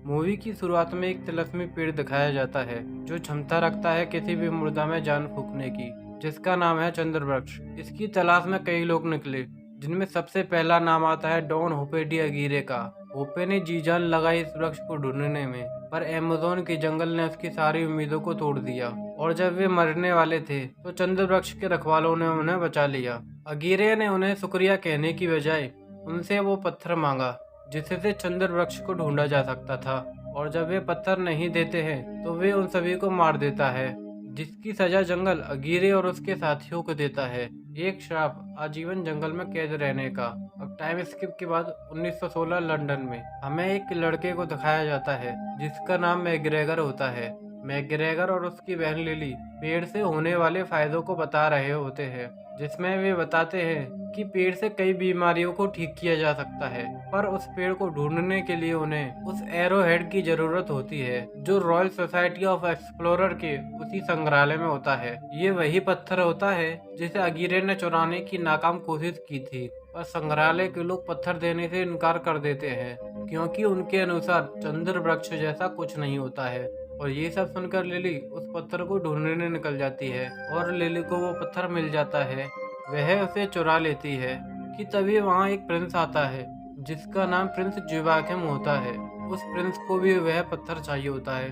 Movie की शुरुआत में एक तिलस्मी पेड़ दिखाया जाता है जो क्षमता रखता है किसी भी मुर्दा में जान फूंकने की, जिसका नाम है चंद्र वृक्ष। इसकी तलाश में कई लोग निकले, जिनमें सबसे पहला नाम आता है डॉन होपे डी अगीरे का। होपे ने जी जान लगाई इस वृक्ष को ढूंढने में, पर अमेज़न के जंगल ने उसकी सारी उम्मीदों को तोड़ दिया। और जब वे मरने वाले थे तो चंद्र वृक्ष के रखवालों ने उन्हें बचा लिया। अगीरे ने उन्हें शुक्रिया कहने की बजाय उनसे वो पत्थर मांगा जिससे चंद्र वृक्ष को ढूंढा जा सकता था, और जब वे पत्थर नहीं देते हैं तो वे उन सभी को मार देता है, जिसकी सजा जंगल अगीरे और उसके साथियों को देता है, एक श्राप आजीवन जंगल में कैद रहने का। अब टाइम स्किप के बाद 1916 लंदन में हमें एक लड़के को दिखाया जाता है जिसका नाम मैकग्रेगर होता है। मैकग्रेगर और उसकी बहन लिली पेड़ से होने वाले फायदों को बता रहे होते हैं, जिसमें वे बताते हैं कि पेड़ से कई बीमारियों को ठीक किया जा सकता है, पर उस पेड़ को ढूंढने के लिए उन्हें उस एरोहेड की जरूरत होती है जो रॉयल सोसाइटी ऑफ एक्सप्लोरर के उसी संग्रहालय में होता है। ये वही पत्थर होता है जिसे अगीरे ने चुराने की नाकाम कोशिश की थी, पर संग्रहालय के लोग पत्थर देने से इनकार कर देते हैं क्योंकि उनके अनुसार चंद्र वृक्ष जैसा कुछ नहीं होता है। और ये सब सुनकर लिली उस पत्थर को ढूंढने निकल जाती है और लिली को वो पत्थर मिल जाता है। वह उसे चुरा लेती है कि तभी वहाँ एक प्रिंस आता है जिसका नाम प्रिंस जोवाकिम होता है। उस प्रिंस को भी वह पत्थर चाहिए होता है।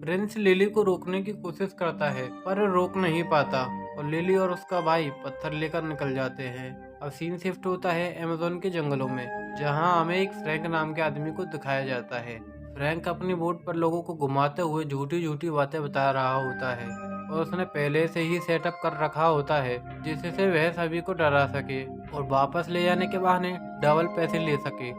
प्रिंस लिली को रोकने की कोशिश करता है पर रोक नहीं पाता, और लिली और उसका भाई पत्थर लेकर निकल जाते हैं। अब सीन शिफ्ट होता है अमेज़न के जंगलों में, जहाँ हमें एक फ्रैंक नाम के आदमी को दिखाया जाता है। फ्रैंक अपनी बोट पर लोगों को घुमाते हुए झूठी झूठी बातें बता रहा होता है, और उसने पहले से ही सेटअप कर रखा होता है जिससे वह सभी को डरा सके और वापस ले जाने के बहाने डबल पैसे ले सके।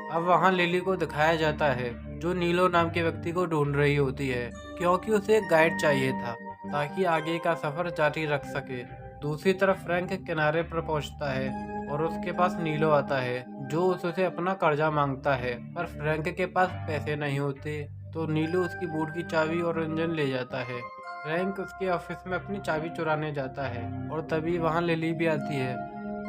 अब वहाँ लिली को दिखाया जाता है जो नीलो नाम के व्यक्ति को ढूंढ रही होती है क्योंकि उसे एक गाइड चाहिए था ताकि आगे का सफर जारी रख सके। दूसरी तरफ फ्रैंक किनारे पर पहुंचता है और उसके पास नीलो आता है जो उससे अपना कर्जा मांगता है, पर फ्रैंक के पास पैसे नहीं होते, तो नीलो उसकी बोट की चाबी और इंजन ले जाता है। फ्रैंक उसके ऑफिस में अपनी चाबी चुराने जाता है और तभी वहाँ लिली भी आती है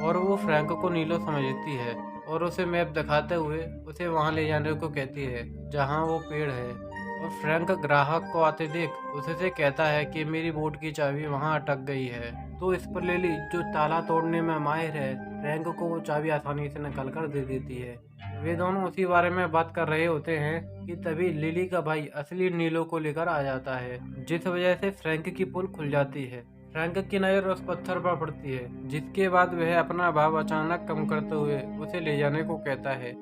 और वो फ्रैंक को नीलो समझती है और उसे मैप दिखाते हुए उसे वहाँ ले जाने को कहती है जहाँ वो पेड़ है। और फ्रैंक ग्राहक को आते देख उससे कहता है कि मेरी बोट की चाबी वहाँ अटक गई है, तो इस पर लिली जो ताला तोड़ने में माहिर है फ्रैंक को वो चाबी आसानी से निकाल कर दे देती है। वे दोनों उसी बारे में बात कर रहे होते हैं कि तभी लिली का भाई असली नीलो को लेकर आ जाता है, जिस वजह से फ्रैंक की पुल खुल जाती है। फ्रैंक की नजर उस पत्थर पर पड़ती है, जिसके बाद वह अपना भाव अचानक कम करते हुए उसे ले जाने को कहता है,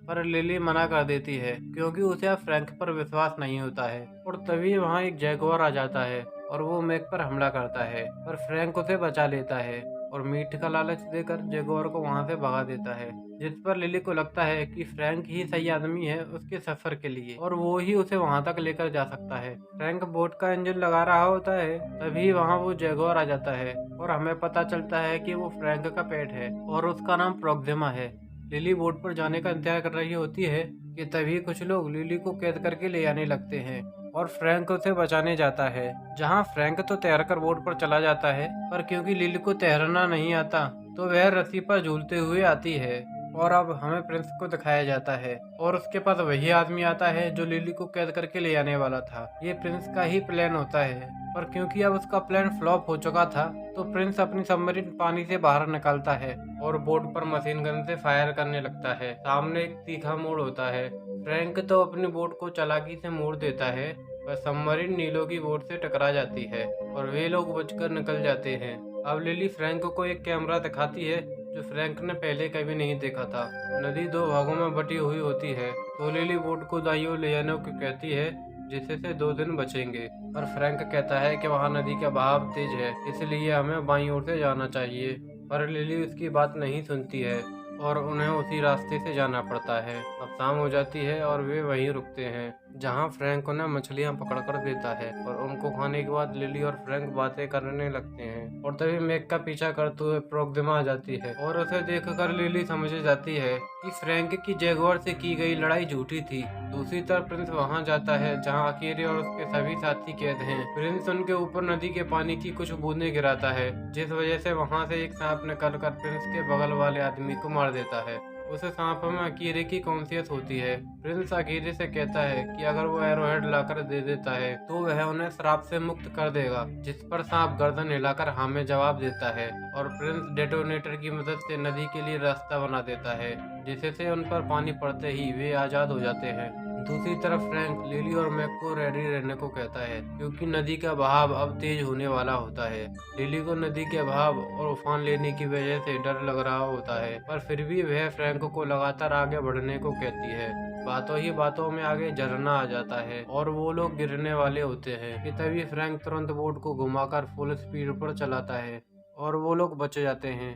पर लिली मना कर देती है क्योंकि उसे अब फ्रैंक पर विश्वास नहीं होता है। और तभी वहाँ एक जैगुआर आ जाता है और वो मैक पर हमला करता है, पर फ्रैंक उसे बचा लेता है और मीट का लालच देकर जैगुआर को वहाँ से भगा देता है, जिस पर लिली को लगता है कि फ्रैंक ही सही आदमी है उसके सफर के लिए और वो ही उसे वहाँ तक लेकर जा सकता है। फ्रैंक बोट का इंजन लगा रहा होता है, तभी वहाँ वो जैगुआर आ जाता है और हमें पता चलता है कि वो फ्रैंक का पेट है और उसका नाम प्रोक्सिमा है। लिली बोट पर जाने का इंतजार कर रही होती है कि तभी कुछ लोग लिली को कैद करके ले आने लगते हैं और फ्रैंक उसे बचाने जाता है, जहां फ्रैंक तो तैरकर बोट पर चला जाता है, पर क्योंकि लिली को तैरना नहीं आता तो वह रस्सी पर झूलते हुए आती है। और अब हमें प्रिंस को दिखाया जाता है और उसके पास वही आदमी आता है जो लिली को कैद करके ले आने वाला था। ये प्रिंस का ही प्लान होता है, पर क्योंकि अब उसका प्लान फ्लॉप हो चुका था तो प्रिंस अपनी सबमरीन पानी से बाहर निकालता है और बोट पर मशीन गन से फायर करने लगता है। सामने एक तीखा मोड़ होता है। फ्रैंक तो अपनी बोट को चालाकी से मोड़ देता है, पर सबमरीन नीलो की बोट से टकरा जाती है और वे लोग बचकर निकल जाते हैं। अब लिली फ्रैंक को एक कैमरा दिखाती है जो फ्रैंक ने पहले कभी नहीं देखा था। नदी दो भागों में बटी हुई होती है, तो लिली बोट को दाईं ओर ले जाने को कहती है जिससे 2 दिन बचेंगे, पर फ्रैंक कहता है कि वहाँ नदी का बहाव तेज है इसलिए हमें बाईं ओर से जाना चाहिए, पर लिली उसकी बात नहीं सुनती है और उन्हें उसी रास्ते से जाना पड़ता है। अब शाम हो जाती है और वे वहीं रुकते हैं जहां फ्रैंक उन्हें मछलियां पकड़कर देता है, और उनको खाने के बाद लिली और फ्रैंक बातें करने लगते हैं। और तभी मैक का पीछा करते हुए प्रोक्सिमा आ जाती है और उसे देखकर लिली समझ जाती है कि फ्रैंक की जैगुआर से की गई लड़ाई झूठी थी। दूसरी तरफ प्रिंस वहां जाता है जहां अकेले और उसके सभी साथी कैद हैं। प्रिंस उनके ऊपर नदी के पानी की कुछ बूंदें गिराता है, जिस वजह से वहां से एक सांप निकलकर प्रिंस के बगल वाले आदमी को मार देता है। उस सांप में अकीरे की कॉन्शियस होती है। प्रिंस अकीरे से कहता है कि अगर वो एरोहेड लाकर दे देता है तो वह उन्हें श्राप से मुक्त कर देगा, जिस पर सांप गर्दन हिलाकर हाँ में जवाब देता है और प्रिंस डेटोनेटर की मदद से नदी के लिए रास्ता बना देता है, जिससे उन पर पानी पड़ते ही वे आजाद हो जाते हैं। दूसरी तरफ फ्रैंक लिली और मैक को रेडी रहने को कहता है, क्योंकि नदी का बहाव अब तेज होने वाला होता है। लिली को नदी के बहाव और उफान लेने की वजह से डर लग रहा होता है, पर फिर भी वह फ्रैंक को लगातार आगे बढ़ने को कहती है। बातों ही बातों में आगे झरना आ जाता है और वो लोग गिरने वाले होते हैं कि तभी फ्रैंक तुरंत बोट को घुमाकर फुल स्पीड पर चलाता है और वो लोग बच जाते हैं।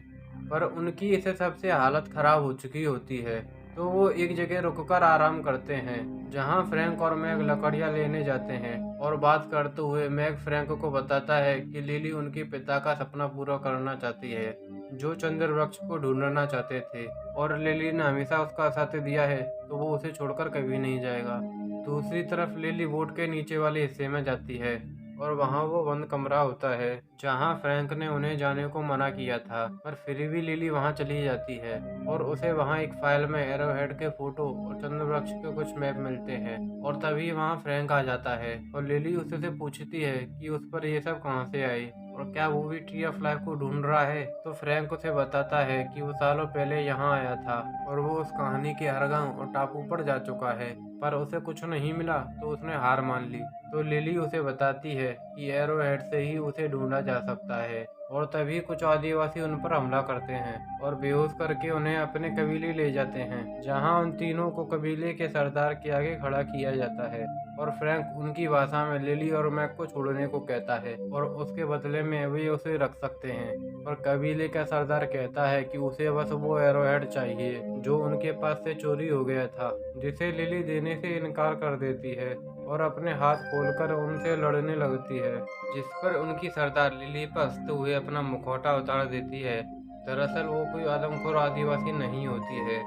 पर उनकी इस सबसे हालत खराब हो चुकी होती है, तो वो एक जगह रुककर आराम करते हैं, जहां फ्रैंक और मैग लकड़ियां लेने जाते हैं। और बात करते हुए मैग फ्रैंक को बताता है कि लिली उनके पिता का सपना पूरा करना चाहती है, जो चंद्र वृक्ष को ढूंढना चाहते थे, और लिली ने हमेशा उसका साथ दिया है, तो वो उसे छोड़कर कभी नहीं जाएगा। दूसरी तरफ लिली बोट के नीचे वाले हिस्से में जाती है और वहाँ वो बंद कमरा होता है जहाँ फ्रैंक ने उन्हें जाने को मना किया था, पर फिर भी लिली वहाँ चली जाती है और उसे वहाँ एक फाइल में एरोहेड के फोटो और चंद्रवृक्ष के कुछ मैप मिलते हैं। और तभी वहाँ फ्रैंक आ जाता है और लिली उससे पूछती है कि उस पर ये सब कहाँ से आई और क्या वो भी ट्री ऑफ लाइफ को ढूंढ रहा है। तो फ्रैंक उसे बताता है कि वो सालों पहले यहाँ आया था और वो उस कहानी के हर गांव और टापू पर जा चुका है, पर उसे कुछ नहीं मिला तो उसने हार मान ली। तो लिली उसे बताती है कि एरोहेड से ही उसे ढूंढा जा सकता है। और तभी कुछ आदिवासी उन पर हमला करते हैं और बेहोश करके उन्हें अपने कबीले ले जाते हैं, जहां उन तीनों को कबीले के सरदार के आगे खड़ा किया जाता है। और फ्रैंक उनकी भाषा में लिली और मैक को छोड़ने को कहता है और उसके बदले में वे उसे रख सकते हैं। और कबीले का सरदार कहता है कि उसे बस वो एरोहेड चाहिए जो उनके पास से चोरी हो गया था, जिसे लिली देने से इनकार कर देती है और अपने हाथ खोलकर उनसे लड़ने लगती है, जिस पर उनकी सरदार लिली पर हंसते हुए अपना मुखौटा उतार देती है। दरअसल वो कोई आदमखोर आदिवासी नहीं होती है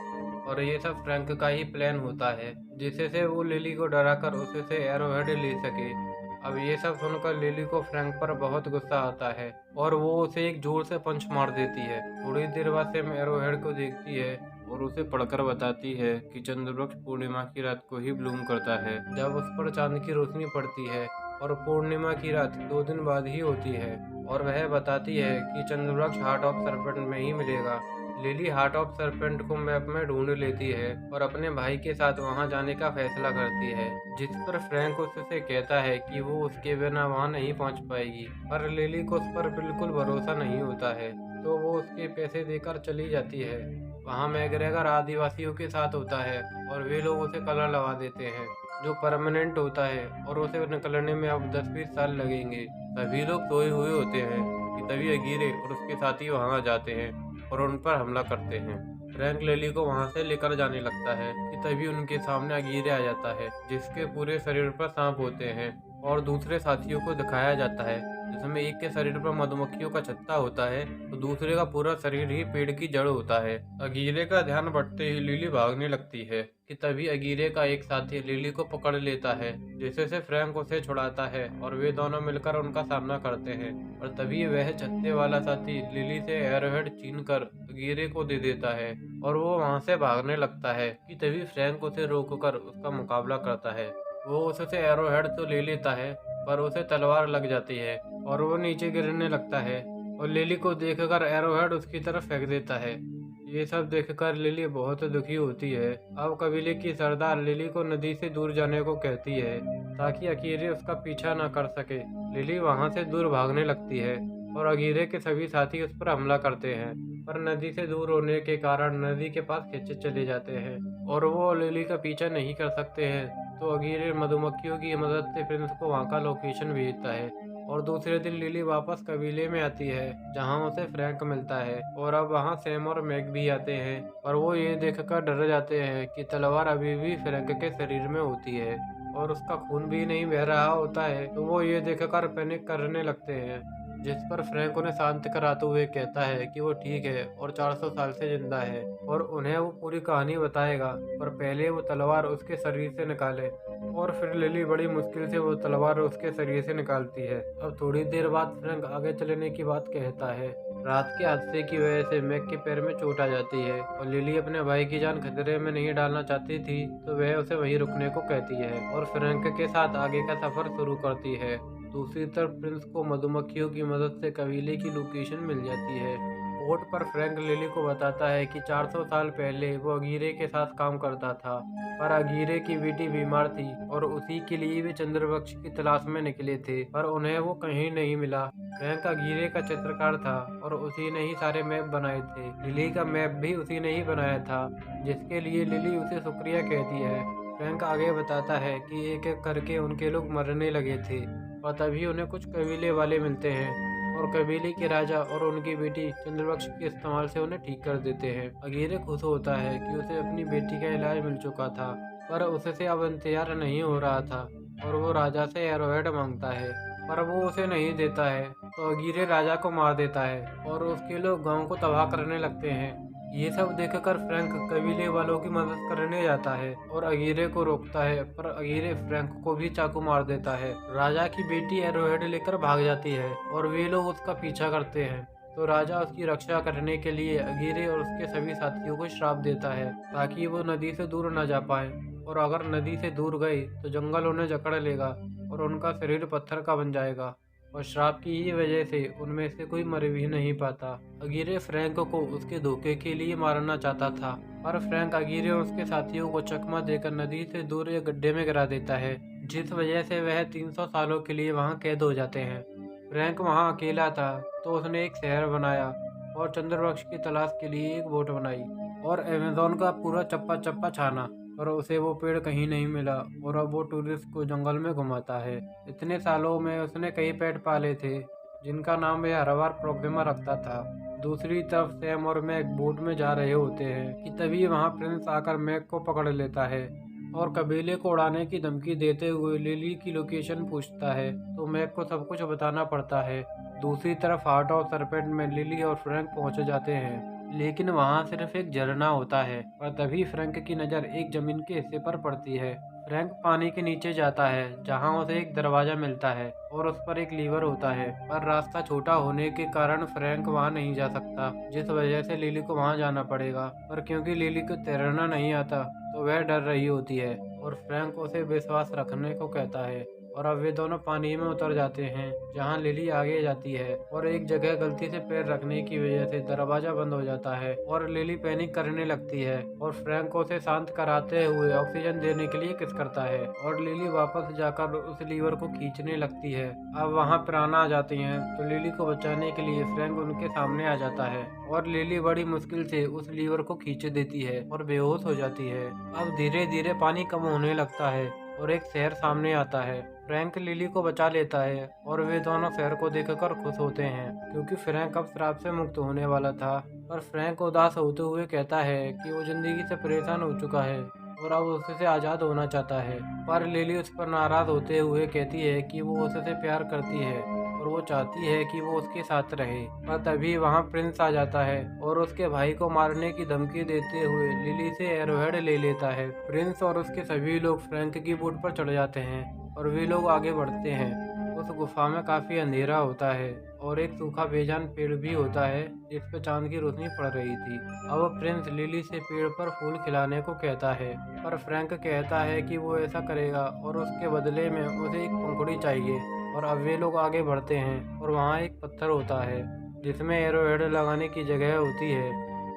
और ये सब फ्रैंक का ही प्लान होता है, जिससे वो लिली को डराकर उसे से एरोहेड ले सके। अब ये सब सुनकर लिली को फ्रैंक पर बहुत गुस्सा आता है और वो उसे एक जोर से पंच मार देती है। थोड़ी देर बाद से एरोहेड को देखती है और उसे पढ़कर बताती है कि चंद्रवृक्ष पूर्णिमा की रात को ही ब्लूम करता है, जब उस पर चांद की रोशनी पड़ती है, और पूर्णिमा की रात 2 दिन बाद ही होती है। और वह बताती है कि चंद्रवृक्ष हार्ट ऑफ सरपेंट में ही मिलेगा। लिली हार्ट ऑफ सरपेंट को मैप में ढूंढ लेती है और अपने भाई के साथ वहां जाने का फैसला करती है, जिस पर फ्रैंक उससे कहता है कि वो उसके बिना वहां नहीं पहुंच पाएगी। पर लिली को उस पर बिल्कुल भरोसा नहीं होता है, तो वो उसके पैसे देकर चली जाती है। वहाँ मैग्रेगर आदिवासियों के साथ होता है और वे लोग उसे कलर लगा देते हैं, जो परमानेंट होता है, और उसे निकलने में अब 10-20 साल लगेंगे। सभी लोग सोए हुए होते हैं कि तभी अगीरे और उसके साथी वहाँ जाते हैं और उन पर हमला करते हैं। फ्रैंक लिली को वहाँ से लेकर जाने लगता है कि तभी उनके सामने अगीरे आ जाता है, जिसके पूरे शरीर पर सांप होते हैं, और दूसरे साथियों को दिखाया जाता है, जिसमें एक के शरीर पर मधुमक्खियों का छत्ता होता है तो दूसरे का पूरा शरीर ही पेड़ की जड़ होता है। अगीरे का ध्यान बढ़ते ही लिली भागने लगती है कि तभी अगीरे का एक साथी लिली को पकड़ लेता है, जिससे फ्रैंक उसे छुड़ाता है और वे दोनों मिलकर उनका सामना करते हैं। और तभी वह छत्ते वाला साथी लिली से एरोहेड छीनकर अगीरे को दे देता है और वो वहां से भागने लगता है कि तभी फ्रैंक उसे रोककर उसका मुकाबला करता है। वो उससे एरोहेड तो ले लेता है, पर उसे तलवार लग जाती है और वो नीचे गिरने लगता है और लिली को देखकर एरोहेड उसकी तरफ फेंक देता है। ये सब देखकर लिली बहुत दुखी होती है। अब कबीले की सरदार लिली को नदी से दूर जाने को कहती है ताकि अकीरे उसका पीछा न कर सके। लिली वहां से दूर भागने लगती है और अगीरे के सभी साथी उस पर हमला करते हैं, पर नदी से दूर होने के कारण नदी के पास खींचे चले जाते हैं और वो लिली का पीछा नहीं कर सकते हैं। तो अगीरे मधुमक्खियों की मदद से प्रिंस को वहाँ का लोकेशन भेजता है और दूसरे दिन लिली वापस कबीले में आती है, जहाँ उसे फ्रैंक मिलता है। और अब वहाँ सैम और मैग भी आते हैं और वो ये देखकर डर जाते हैं कि तलवार अभी भी फ्रैंक के शरीर में होती है और उसका खून भी नहीं बह रहा होता है। तो वो ये देखकर पैनिक करने लगते हैं, जिस पर फ्रैंक उन्हें शांत कराते हुए कहता है कि वो ठीक है और 400 साल से जिंदा है और उन्हें वो पूरी कहानी बताएगा, पर पहले वो तलवार उसके शरीर से निकाले। और फिर लिली बड़ी मुश्किल से वो तलवार उसके शरीर से निकालती है। अब थोड़ी देर बाद फ्रैंक आगे चलने की बात कहता है रात के हादसे की वजह से मैक के पैर में चोट आ जाती है और लिली अपने भाई की जान खतरे में नहीं डालना चाहती थी, तो वह उसे वहीं रुकने को कहती है और फ्रैंक के साथ आगे का सफर शुरू करती है। दूसरी तरफ प्रिंस को मधुमक्खियों की मदद से कबीले की लोकेशन मिल जाती है। बोट पर फ्रैंक लिली को बताता है कि 400 साल पहले वो अगीरे के साथ काम करता था, पर अगीरे की बेटी बीमार थी और उसी के लिए वे चंद्रवंश की तलाश में निकले थे, पर उन्हें वो कहीं नहीं मिला। फ्रैंक अगीरे का चित्रकार था और उसी ने ही सारे मैप बनाए थे। लिली का मैप भी उसी ने ही बनाया था, जिसके लिए लिली उसे शुक्रिया कहती है। फ्रैंक आगे बताता है कि एक एक करके उनके लोग मरने लगे थे और तभी उन्हें कुछ कबीले वाले मिलते हैं और कबीले के राजा और उनकी बेटी चंद्रवंश के इस्तेमाल से उन्हें ठीक कर देते हैं। अगीरे खुश होता है कि उसे अपनी बेटी का इलाज मिल चुका था, पर उससे अब इंतजार नहीं हो रहा था और वो राजा से एरोहेड मांगता है, पर वो उसे नहीं देता है। तो अगीरे राजा को मार देता है और उसके लोग गांव को तबाह करने लगते हैं। ये सब देखकर फ्रैंक कबीले वालों की मदद करने जाता है और अगीरे को रोकता है, पर अगीरे फ्रैंक को भी चाकू मार देता है। राजा की बेटी एरोहेड लेकर भाग जाती है और वे लोग उसका पीछा करते हैं। तो राजा उसकी रक्षा करने के लिए अगीरे और उसके सभी साथियों को श्राप देता है ताकि वो नदी से दूर न जा पाए, और अगर नदी से दूर गए तो जंगल उन्हें जकड़ लेगा और उनका शरीर पत्थर का बन जाएगा, और श्राप की ही वजह से उनमें से कोई मर भी नहीं पाता। अगीरे फ्रैंक को उसके धोखे के लिए मारना चाहता था, पर फ्रैंक अगीरे और उसके साथियों को चकमा देकर नदी से दूर एक गड्ढे में गिरा देता है, जिस वजह से वह 300 सालों के लिए वहां कैद हो जाते हैं। फ्रैंक वहां अकेला था, तो उसने एक शहर बनाया और चंद्रवंश की तलाश के लिए एक बोट बनाई और अमेज़न का पूरा चप्पा चप्पा छाना, पर उसे वो पेड़ कहीं नहीं मिला और अब वो टूरिस्ट को जंगल में घुमाता है। इतने सालों में उसने कई पेट पाले थे, जिनका नाम वह हर बार प्रोक्सिमा रखता था। दूसरी तरफ सैम और मैक बोट में जा रहे होते हैं कि तभी वहां प्रिंस आकर मैक को पकड़ लेता है और कबीले को उड़ाने की धमकी देते हुए लिली की लोकेशन पूछता है, तो मैक को सब कुछ बताना पड़ता है। दूसरी तरफ हार्ट ऑफ सरपेंट में लिली और फ्रैंक पहुंच जाते हैं, लेकिन वहां सिर्फ एक झरना होता है, और तभी फ्रैंक की नज़र एक जमीन के हिस्से पर पड़ती है। फ्रैंक पानी के नीचे जाता है जहां उसे एक दरवाजा मिलता है और उस पर एक लीवर होता है, पर रास्ता छोटा होने के कारण फ्रैंक वहां नहीं जा सकता, जिस वजह से लिली को वहां जाना पड़ेगा। पर क्योंकि लिली को तैरना नहीं आता तो वह डर रही होती है और फ्रैंक उसे विश्वास रखने को कहता है, और अब वे दोनों पानी में उतर जाते हैं जहां लिली आगे जाती है और एक जगह गलती से पैर रखने की वजह से दरवाजा बंद हो जाता है और लिली पैनिक करने लगती है और फ्रैंक को उसे शांत कराते हुए ऑक्सीजन देने के लिए किस करता है और लिली वापस जाकर उस लीवर को खींचने लगती है। अब वहां पिराना आ जाती हैं, तो लिली को बचाने के लिए फ्रैंक उनके सामने आ जाता है और लिली बड़ी मुश्किल से उस लीवर को खींच देती है और बेहोश हो जाती है। अब धीरे धीरे पानी कम होने लगता है और एक शहर सामने आता है। फ्रैंक लिली को बचा लेता है और वे दोनों शहर को देखकर खुश होते हैं, क्योंकि फ्रैंक अब श्राप से मुक्त होने वाला था। पर फ्रैंक उदास होते हुए कहता है कि वो जिंदगी से परेशान हो चुका है और अब उससे आज़ाद होना चाहता है। पर लिली उस पर नाराज होते हुए कहती है कि वो उससे प्यार करती है और वो चाहती है कि वो उसके साथ रहे। पर तभी वहाँ प्रिंस आ जाता है और उसके भाई को मारने की धमकी देते हुए लिली से एरोहेड ले लेता है। प्रिंस और उसके सभी लोग फ्रैंक की बोट पर चढ़ जाते हैं और वे लोग आगे बढ़ते हैं। उस गुफा में काफी अंधेरा होता है और एक सूखा बेजान पेड़ भी होता है जिस पर चांद की रोशनी पड़ रही थी। अब प्रिंस लिली से पेड़ पर फूल खिलाने को कहता है, पर फ्रैंक कहता है कि वो ऐसा करेगा और उसके बदले में उसे एक पंखुड़ी चाहिए। और अब वे लोग आगे बढ़ते हैं और वहाँ एक पत्थर होता है जिसमें एरोहेड लगाने की जगह होती है,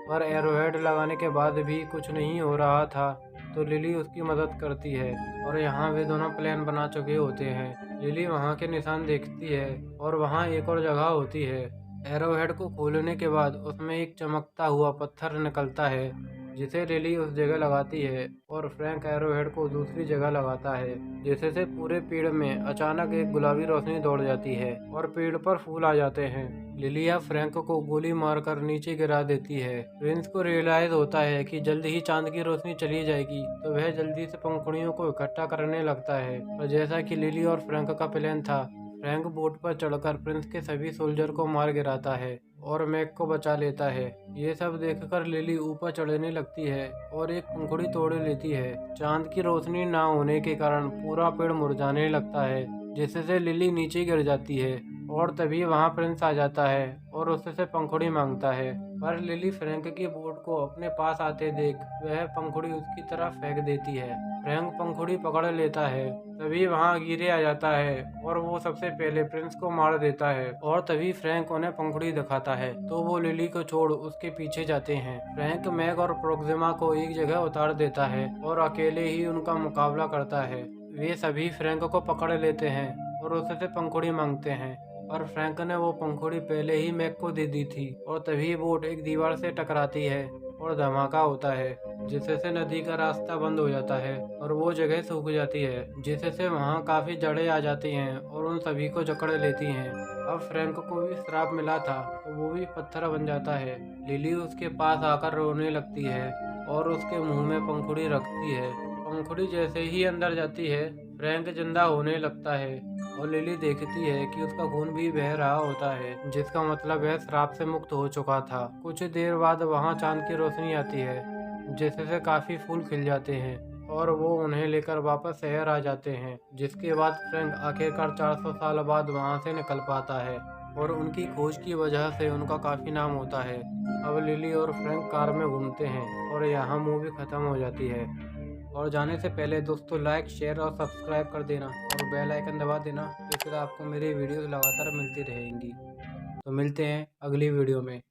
पर एरोहेड लगाने के बाद भी कुछ नहीं हो रहा था, तो लिली उसकी मदद करती है और यहाँ वे दोनों प्लान बना चुके होते हैं। लिली वहाँ के निशान देखती है और वहाँ एक और जगह होती है। एरोहेड को खोलने के बाद उसमें एक चमकता हुआ पत्थर निकलता है जिसे लिली उस जगह लगाती है और फ्रैंक एरोहेड को दूसरी जगह लगाता है, जिससे पूरे पेड़ में अचानक एक गुलाबी रोशनी दौड़ जाती है और पेड़ पर फूल आ जाते हैं। लिलिया फ्रैंक को गोली मारकर नीचे गिरा देती है। प्रिंस को रियलाइज होता है कि जल्द ही चांद की रोशनी चली जाएगी, तो वह जल्दी से पंखुड़ियों को इकट्ठा करने लगता है, और जैसा कि लिली और फ्रैंक का प्लान था, फ्रैंक बोट पर चढ़कर प्रिंस के सभी सोल्जर को मार गिराता है और मैक को बचा लेता है। ये सब देखकर लिली ऊपर चढ़ने लगती है और एक पंखुड़ी तोड़ लेती है। चांद की रोशनी ना होने के कारण पूरा पेड़ मुरझाने लगता है, जिससे लिली नीचे गिर जाती है और तभी वहाँ प्रिंस आ जाता है और उससे पंखुड़ी मांगता है। पर लिली फ्रैंक की बोट को अपने पास आते देख वह पंखुड़ी उसकी तरफ फेंक देती है। फ्रैंक पंखुड़ी पकड़ लेता है। तभी वहाँ गिरे आ जाता है और वो सबसे पहले प्रिंस को मार देता है। और तभी फ्रैंक उन्हें पंखुड़ी दिखाता है तो वो लिली को छोड़ उसके पीछे जाते हैं। फ्रैंक मैग और प्रोक्सिमा को एक जगह उतार देता है और अकेले ही उनका मुकाबला करता है। वे सभी फ्रैंक को पकड़ लेते हैं और उससे पंखुड़ी मांगते हैं, और फ्रैंक ने वो पंखुड़ी पहले ही मैक को दे दी थी। और तभी बोट एक दीवार से टकराती है और धमाका होता है, जिससे नदी का रास्ता बंद हो जाता है और वो जगह सूख जाती है, जिससे वहाँ काफी जड़ें आ जाती हैं और उन सभी को जकड़ लेती हैं। अब फ्रैंक को भी श्राप मिला था तो वो भी पत्थर बन जाता है। लिली उसके पास आकर रोने लगती है और उसके मुंह में पंखुड़ी रखती है। पंखुड़ी जैसे ही अंदर जाती है फ्रैंक जिंदा होने लगता है और लिली देखती है कि उसका खून भी बह रहा होता है, जिसका मतलब वह श्राप से मुक्त हो चुका था। कुछ देर बाद वहां चांद की रोशनी आती है, जिससे काफी फूल खिल जाते हैं और वो उन्हें लेकर वापस शहर आ जाते हैं। जिसके बाद फ्रैंक आखिरकार 400 साल बाद वहां से निकल पाता है और उनकी खोज की वजह से उनका काफी नाम होता है। अब लिली और फ्रैंक कार में घूमते हैं और यहाँ मूवी खत्म हो जाती है। और जाने से पहले दोस्तों लाइक शेयर और सब्सक्राइब कर देना और बेल आइकन दबा देना, जिससे आपको मेरी वीडियोस लगातार मिलती रहेंगी। तो मिलते हैं अगली वीडियो में।